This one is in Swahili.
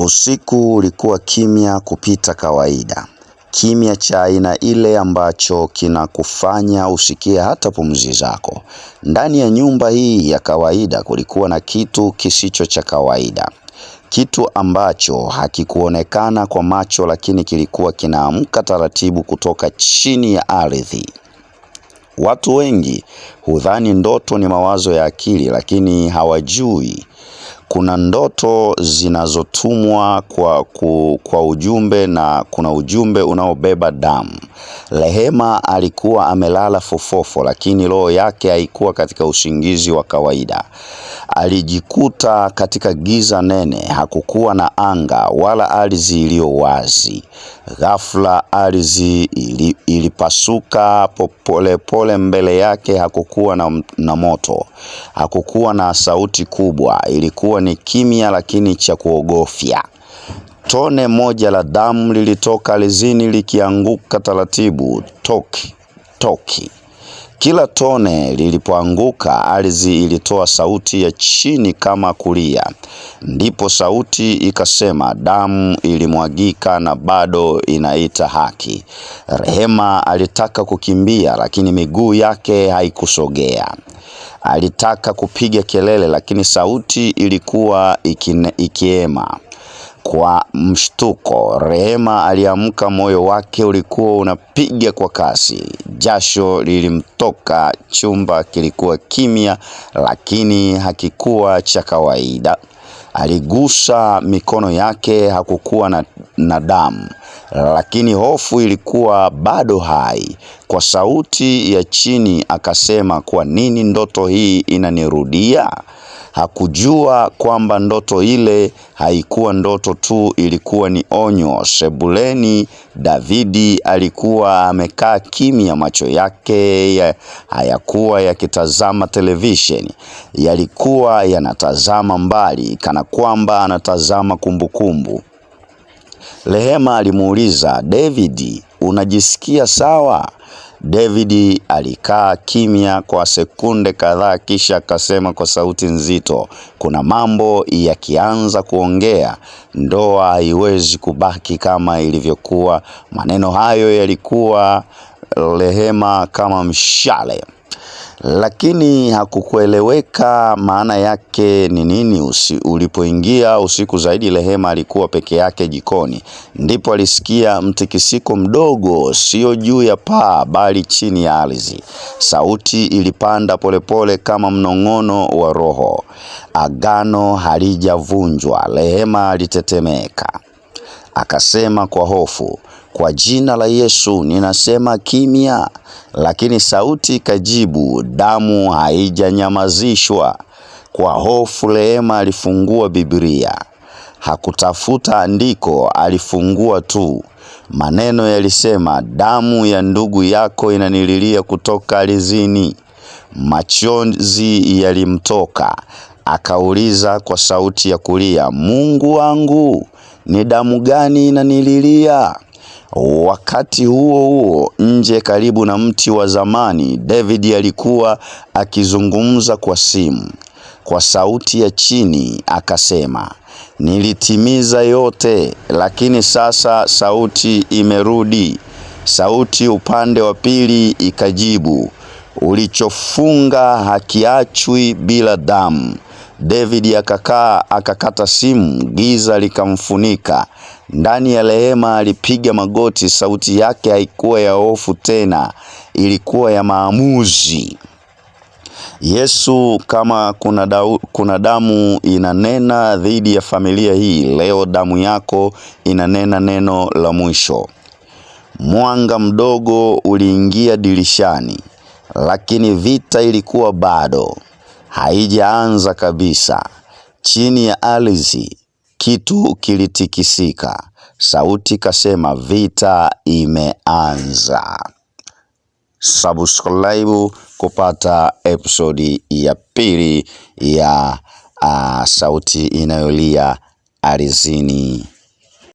Usiku ulikuwa kimya kupita kawaida. Kimya cha aina ile ambacho kinakufanya usikie hata pumzi zako. Ndani ya nyumba hii ya kawaida kulikuwa na kitu kisicho cha kawaida. Kitu ambacho hakikuonekana kwa macho, lakini kilikuwa kinaamka taratibu kutoka chini ya ardhi. Watu wengi hudhani ndoto ni mawazo ya akili, lakini hawajui kuna ndoto zinazotumwa kwa ujumbe, na kuna ujumbe unaobeba damu. Rehema alikuwa amelala fofofo, lakini roho yake haikuwa katika usingizi wa kawaida. Alijikuta katika giza nene. Hakukuwa na anga wala ardhi iliyo wazi. Ghafla ardhi ilipasuka pole mbele yake. Hakukuwa na moto. Hakukuwa na sauti kubwa. Ilikuwa ni kimya, lakini cha kuogofya. Tone moja la damu lilitoka ardhini likianguka taratibu, toki. Kila tone lilipoanguka, ardhi ilitoa sauti ya chini kama kulia. Ndipo sauti ikasema, damu ilimwagika na bado inaita haki. Rehema alitaka kukimbia, lakini miguu yake haikusogea. Alitaka kupiga kelele, lakini sauti ilikuwa ikiema. Kwa mshtuko, Rehema aliamka. Moyo wake ulikuwa unapiga kwa kasi. Jasho lilimtoka. Chumba kilikuwa kimya, lakini hakikuwa cha kawaida. Aligusa mikono yake. Hakukuwa na damu, lakini hofu ilikuwa bado hai. Kwa sauti ya chini akasema, kwa nini ndoto hii inanirudia? Hakujua kwamba ndoto ile haikuwa ndoto tu, ilikuwa ni onyo. Sebuleni, Davidi alikuwa amekaa kimya. Macho yake hayakuwa yakitazama televisheni. Yalikuwa yanatazama mbali, kana kwamba anatazama kumbukumbu. Rehema alimuuliza, Davidi, unajisikia sawa? Davidi alikaa kimya kwa sekunde kadhaa, kisha akasema kwa sauti nzito, kuna mambo yakianza kuongea, ndoa haiwezi kubaki kama ilivyokuwa. Maneno hayo yalikuwa Rehema kama mshale, lakini hakukueleweka maana yake ni nini. Ulipoingia usiku zaidi, Rehema alikuwa peke yake jikoni. Ndipo alisikia mtikisiko mdogo, sio juu ya paa bali chini ya ardhi. Sauti ilipanda polepole kama mnong'ono wa roho. Agano halijavunjwa. Rehema alitetemeka. Akasema kwa hofu, kwa jina la Yesu ninasema kimya. Lakini sauti ikajibu, damu haijanyamazishwa. Kwa hofu Rehema alifungua Biblia. Hakutafuta andiko, alifungua tu. Maneno yalisema, damu ya ndugu yako inanililia kutoka ardhini. Machozi yalimtoka. Akauliza kwa sauti ya kulia, Mungu wangu, ni damu gani inanililia? Wakati huo nje karibu na mti wa zamani, David alikuwa akizungumza kwa simu. Kwa sauti ya chini akasema, nilitimiza yote, lakini sasa sauti imerudi. Sauti upande wa pili ikajibu, ulichofunga hakiachwi bila damu. David akakata simu. Giza likamfunika. Ndani ya Rehema alipiga magoti. Sauti yake haikuwa ya hofu tena, ilikuwa ya maamuzi. Yesu, kama kuna damu inanena dhidi ya familia hii, leo damu yako inanena neno la mwisho. Mwanga mdogo uliingia dirishani, lakini vita ilikuwa bado haijaanza kabisa. Chini ya ardhi kitu kilitikisika. Sauti kasema, vita imeanza. Subscribe kupata episodi ya pili ya sauti inayolia ardhini.